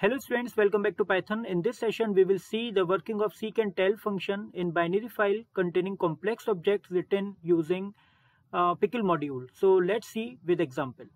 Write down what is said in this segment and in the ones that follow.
Hello students, welcome back to Python. In this session, we will see the working of seek and tell function in binary file containing complex objects written using pickle module. So let's see with example.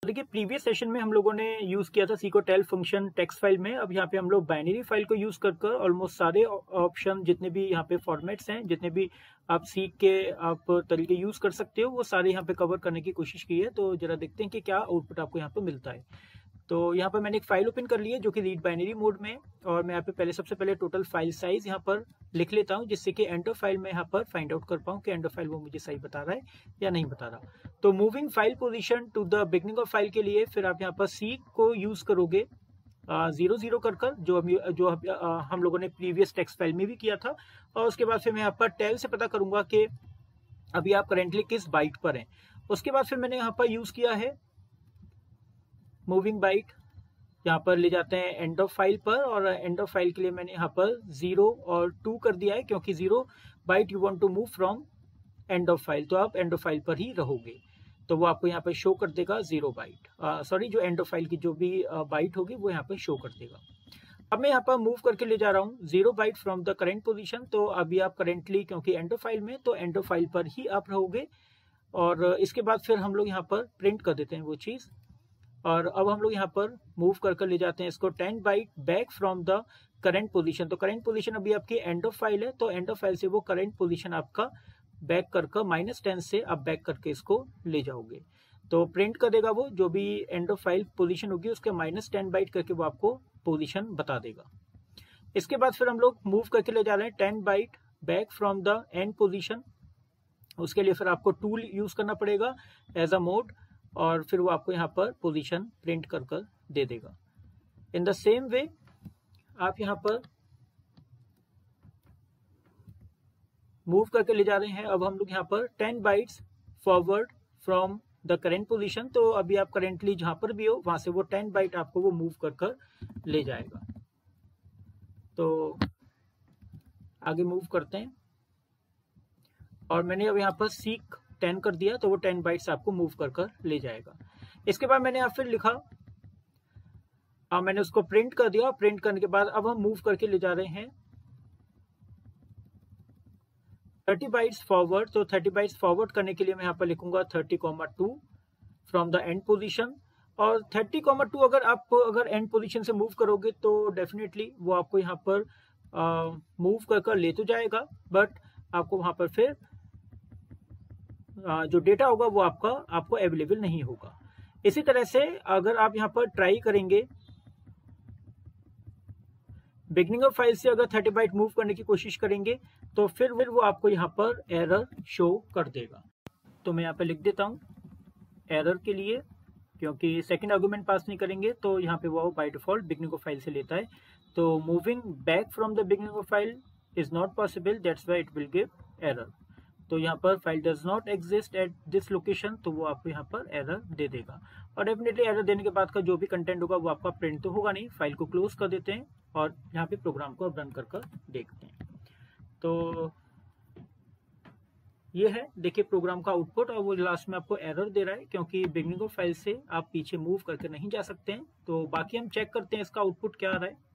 देखिए previous session में हम लोगों ने use किया था seek और tell function text file में। अब यहाँ पे हम लोग बाइनरी फाइल को यूज कर ऑलमोस्ट सारे ऑप्शन जितने भी यहाँ पे फॉर्मेट्स हैं, जितने भी आप सीक के आप तरीके यूज कर सकते हो, वो सारे यहाँ पे कवर करने की कोशिश की है। तो जरा देखते हैं कि क्या आउटपुट आपको यहाँ पे मिलता है। तो यहाँ पर मैंने एक फाइल ओपन कर ली है जो कि रीड बाइनरी मोड में, और मैं यहाँ पे सबसे पहले टोटल फाइल साइज यहाँ पर लिख लेता हूँ, जिससे कि एंड ऑफ फाइल में यहाँ पर फाइंड आउट कर पाऊँ कि एंड ऑफ फाइल वो मुझे सही बता रहा है या नहीं बता रहा। तो moving file position to the beginning of file के लिए फिर आप यहाँ पर सीक को यूज करोगे 0 कर जो हम लोगों ने प्रीवियस टेक्स्ट फाइल में भी किया था। और उसके बाद फिर मैं यहाँ पर टेल से पता करूंगा कि अभी आप करेंटली किस बाइट पर हैं। उसके बाद फिर मैंने यहाँ पर यूज किया है मूविंग बाइट, यहाँ पर ले जाते हैं एंड ऑफ फाइल पर, और एंड ऑफ फाइल के लिए मैंने यहाँ पर 0 और 2 कर दिया है, क्योंकि 0 byte you want to move from end of file, तो आप एंड ऑफ फाइल पर ही रहोगे। तो वो आपको यहाँ पर शो कर देगा 0 बाइट, सॉरी जो एंड ऑफ फाइल की जो भी बाइट होगी वो यहाँ पर शो कर देगा। अब मैं यहाँ पर मूव करके ले जा रहा हूँ 0 byte from the current position. तो अभी आप करेंटली क्योंकि एंड ऑफ फाइल में, तो एंड ऑफ फाइल पर ही आप रहोगे। और इसके बाद फिर हम लोग यहाँ पर प्रिंट कर देते हैं वो चीज़। और अब हम लोग यहाँ पर मूव कर ले जाते हैं इसको 10 byte back from the current position. तो करेंट पोजीशन अभी आपकी एंड ऑफ फाइल है, तो एंड ऑफ फाइल से वो करेंट पोजीशन आपका बैक कर -10 से आप बैक करके इसको ले जाओगे। तो प्रिंट कर देगा वो जो भी एंड ऑफ फाइल पोजीशन होगी उसके -10 बाइट करके वो आपको पोजीशन बता देगा। इसके बाद फिर हम लोग मूव करके ले जा रहे हैं 10 byte back from the end position. उसके लिए फिर आपको टूल यूज करना पड़ेगा एज अ मोड, और फिर वो आपको यहाँ पर पोजीशन प्रिंट कर दे देगा। इन द सेम वे आप यहाँ पर मूव करके ले जा रहे हैं। अब हम लोग यहाँ पर 10 bytes forward from the current position. तो अभी आप करेंटली जहां पर भी हो वहां से वो 10 बाइट आपको वो मूव कर ले जाएगा। तो आगे मूव करते हैं, और मैंने अब यहाँ पर सीक 10 कर दिया, तो वो 10 बाइट्स आपको मूव कर ले जाएगा। इसके बाद मैंने यहाँ फिर लिखा, मैंने उसको प्रिंट कर दिया। प्रिंट करने के बाद अब हम मूव करके ले जा रहे हैं 30 बाइट्स फॉरवर्ड। तो 30 बाइट्स फॉरवर्ड करने के लिए मैं यहाँ पर लिखूंगा 30,2 फ्रॉम द एंड पोजीशन। और 30,2 अगर एंड पोजीशन से मूव करोगे तो डेफिनेटली वो आपको यहाँ पर मूव कर ले तो जाएगा, बट आपको वहां पर फिर जो डेटा होगा वो आपको अवेलेबल नहीं होगा। इसी तरह से अगर आप यहाँ पर ट्राई करेंगे बिगनिंग ऑफ फाइल से अगर 30 बाइट मूव करने की कोशिश करेंगे तो फिर वो आपको यहाँ पर एरर शो कर देगा। तो मैं यहाँ पे लिख देता हूँ एरर के लिए, क्योंकि सेकंड आर्गुमेंट पास नहीं करेंगे तो यहाँ पे वो by default beginning of file से लेता है। तो moving back from the beginning of file is not possible, that's why it will give error. तो यहाँ पर file does not exist eight this location, तो वो आपको यहाँ पर एरर दे देगा। और डेफिनेटली एरर देने के बाद का जो भी कंटेंट होगा वो आपका प्रिंट तो होगा नहीं। फाइल को क्लोज कर देते हैं और यहाँ पे प्रोग्राम को अब रन कर देखते हैं। तो ये है, देखिए प्रोग्राम का आउटपुट, और वो लास्ट में आपको एरर दे रहा है क्योंकि बिगनिंग ऑफ फाइल से आप पीछे मूव करके नहीं जा सकते हैं। तो बाकी हम चेक करते हैं इसका आउटपुट क्या आ रहा है।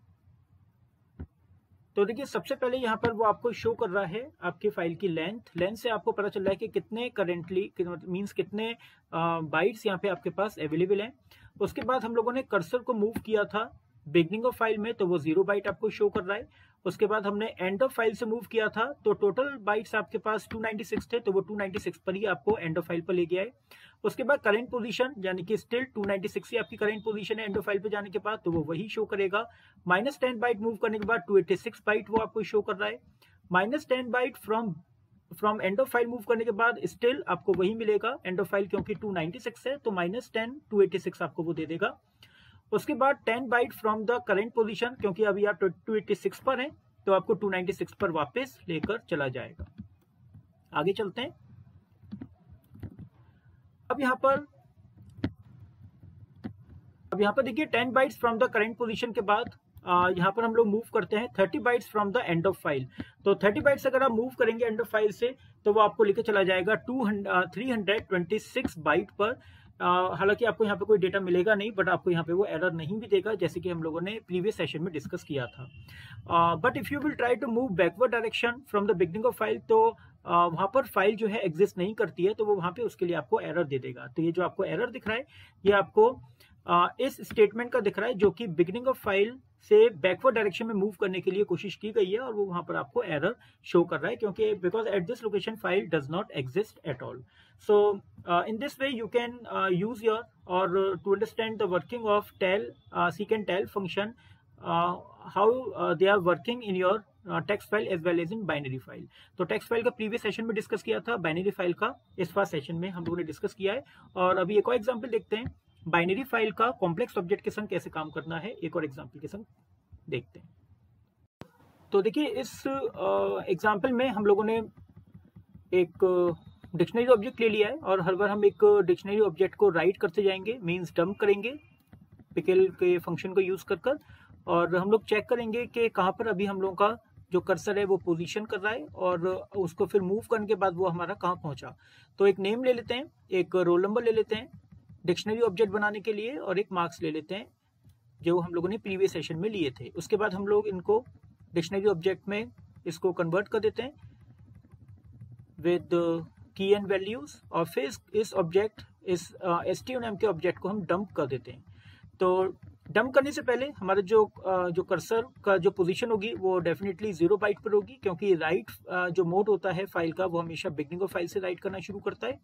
तो देखिए सबसे पहले यहाँ पर वो आपको शो कर रहा है आपकी फाइल की लेंथ से आपको पता चल रहा है कि कितने करेंटली मींस कितने बाइट्स यहाँ पे आपके पास अवेलेबल हैं। उसके बाद हम लोगों ने कर्सर को मूव किया था बिगनिंग ऑफ फाइल में, तो वो 0 बाइट आपको शो कर रहा है। उसके बाद हमने एंड ऑफ फाइल से मूव किया था, तो टोटल बाइट्स आपके पास 296 थे, तो वो 296 पर ही आपको एंड ऑफ फाइल पर ले गया है। उसके बाद करेंट पोजीशन यानी कि स्टिल 296 ही आपकी करेंट पोजीशन है एंड ऑफ फाइल पे जाने के बाद, तो वो वही शो करेगा। -10 बाइट मूव करने के बाद 286 बाइट वो आपको शो कर रहा है। -10 byte from end of file move करने के बाद स्टिल आपको वही मिलेगा एंड ऑफ फाइल, क्योंकि 296 है तो -10 286 आपको वो दे देगा। उसके बाद 10 byte from the current position, क्योंकि अभी आप 286 पर हैं तो आपको 296 पर वापस लेकर चला जाएगा। आगे चलते हैं। अब यहाँ पर देखिए 10 bytes from the current position के बाद यहाँ पर हम लोग मूव करते हैं 30 bytes from the and of file. तो 30 बाइट्स अगर आप मूव करेंगे एंड ऑफ फाइल से तो वो आपको लेके चला जाएगा 326 बाइट पर, हालांकि आपको यहाँ पे कोई डेटा मिलेगा नहीं, बट आपको यहाँ पे वो एरर नहीं भी देगा, जैसे कि हम लोगों ने प्रीवियस सेशन में डिस्कस किया था। But if you will try to move backward direction from the beginning of file, तो वहाँ पर फाइल जो है एग्जिस्ट नहीं करती है, तो वो वहाँ पे उसके लिए आपको एरर दे देगा। तो ये जो आपको एरर दिख रहा है, ये आपको इस स्टेटमेंट का दिख रहा है, जो कि बिगनिंग ऑफ फाइल से बैकवर्ड डायरेक्शन में मूव करने के लिए कोशिश की गई है, और वो वहां पर आपको एरर शो कर रहा है, क्योंकि because at this location file does not exist at all. So in this way you can use your और to understand the working of tell seek and tell function, how they are working in your text file as well as in binary file. तो text file का previous session में discuss किया था, binary file का इस first session में हम लोगों ने डिस्कस किया है। और अभी एक और एग्जाम्पल देखते हैं, बाइनरी फाइल का कॉम्प्लेक्स ऑब्जेक्ट के संग कैसे काम करना है, एक और एग्जांपल के संग देखते हैं। तो देखिए, इस एग्जांपल में हम लोगों ने एक डिक्शनरी ऑब्जेक्ट ले लिया है, और हर बार हम एक डिक्शनरी ऑब्जेक्ट को राइट करते जाएंगे, मींस डंप करेंगे पिकल के फंक्शन को यूज कर और हम लोग चेक करेंगे कि कहाँ पर अभी हम लोगों का जो कर्सर है वो पोजीशन कर रहा है, और उसको फिर मूव करने के बाद वो हमारा कहाँ पहुंचा। तो एक नेम ले लेते हैं, एक रोल नंबर ले लेते हैं डिक्शनरी ऑब्जेक्ट बनाने के लिए, और एक मार्क्स ले लेते हैं जो हम लोगों ने प्रीवियस सेशन में लिए थे। उसके बाद हम लोग इनको डिक्शनरी ऑब्जेक्ट में इसको कन्वर्ट कर देते हैं विद की एंड वैल्यूज, और फिर इस ऑब्जेक्ट इस stname के ऑब्जेक्ट को हम डंप कर देते हैं। तो डंप करने से पहले हमारा जो कर्सर का जो पोजीशन होगी वो डेफिनेटली 0 बाइट पर होगी, क्योंकि राइट जो मोड होता है फाइल का वो हमेशा बिगनिंग ऑफ फाइल से राइट करना शुरू करता है।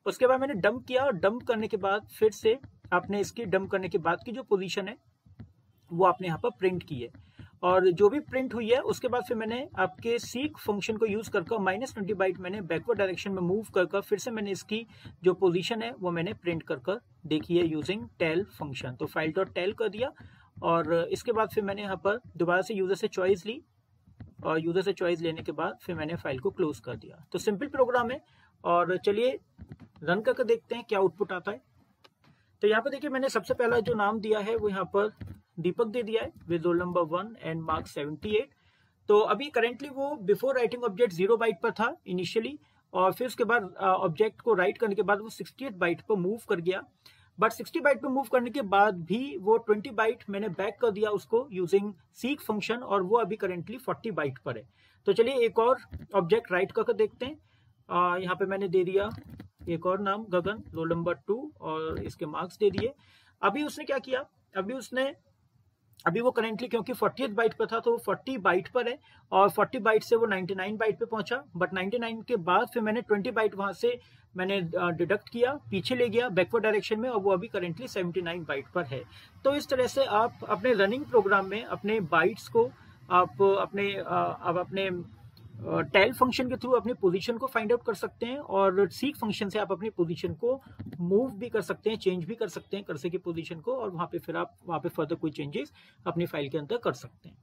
उसके बाद मैंने डंप किया, और डंप करने के बाद फिर से आपने इसकी डंप करने के बाद की जो पोजीशन है वो आपने यहाँ पर प्रिंट की है, और जो भी प्रिंट हुई है उसके बाद फिर मैंने आपके सीक फंक्शन को यूज कर -20 बाइट मैंने बैकवर्ड डायरेक्शन में मूव कर फिर से मैंने इसकी जो पोजीशन है वो मैंने प्रिंट कर देखी है यूजिंग टेल फंक्शन। तो फाइल डॉट टेल कर दिया, और इसके बाद फिर मैंने यहाँ पर दोबारा से यूजर से चॉइस ली, और यूजर से चॉइस लेने के बाद फिर मैंने फाइल को क्लोज कर दिया। तो सिंपल प्रोग्राम है, और चलिए रन करके देखते हैं क्या आउटपुट आता है। तो यहाँ पर देखिए, मैंने सबसे पहला जो नाम दिया है वो यहाँ पर दीपक दे दिया है with roll number 1 and marks 78। तो अभी करेंटली वो बिफोर राइटिंग ऑब्जेक्ट 0 बाइट पर था इनिशियली, और फिर उसके बाद ऑब्जेक्ट को राइट करने के बाद वो 68 बाइट पर मूव कर गया। बट 60 बाइट पर मूव करने के बाद भी वो 20 बाइट मैंने बैक कर दिया उसको यूजिंग सीक फंक्शन, और वो अभी करेंटली 40 बाइट पर है। तो चलिए एक और ऑब्जेक्ट राइट करके देखते हैं। यहाँ पे मैंने दे दिया एक और नाम गगन, रोल नंबर 2, और इसके मार्क्स दे दिए। अभी उसने क्या किया, अभी वो करेंटली क्योंकि 40th बाइट पर था तो वो 40 बाइट पर है, और 40 बाइट से वो 99 बाइट पे पहुंचा। बट 99 के बाद फिर मैंने 20 बाइट वहां से मैंने डिडक्ट किया, पीछे ले गया बैकवर्ड डायरेक्शन में, और वो अभी करेंटली 79 बाइट पर है। तो इस तरह से आप अपने रनिंग प्रोग्राम में अपने बाइट्स को आप अपने टेल फंक्शन के थ्रू अपनी पोजीशन को फाइंड आउट कर सकते हैं, और सीक फंक्शन से आप अपनी पोजीशन को मूव भी कर सकते हैं, चेंज भी कर सकते हैं कर्सर की पोजीशन को, और वहां पे फिर आप वहां पे फर्दर कोई चेंजेस अपनी फाइल के अंदर कर सकते हैं।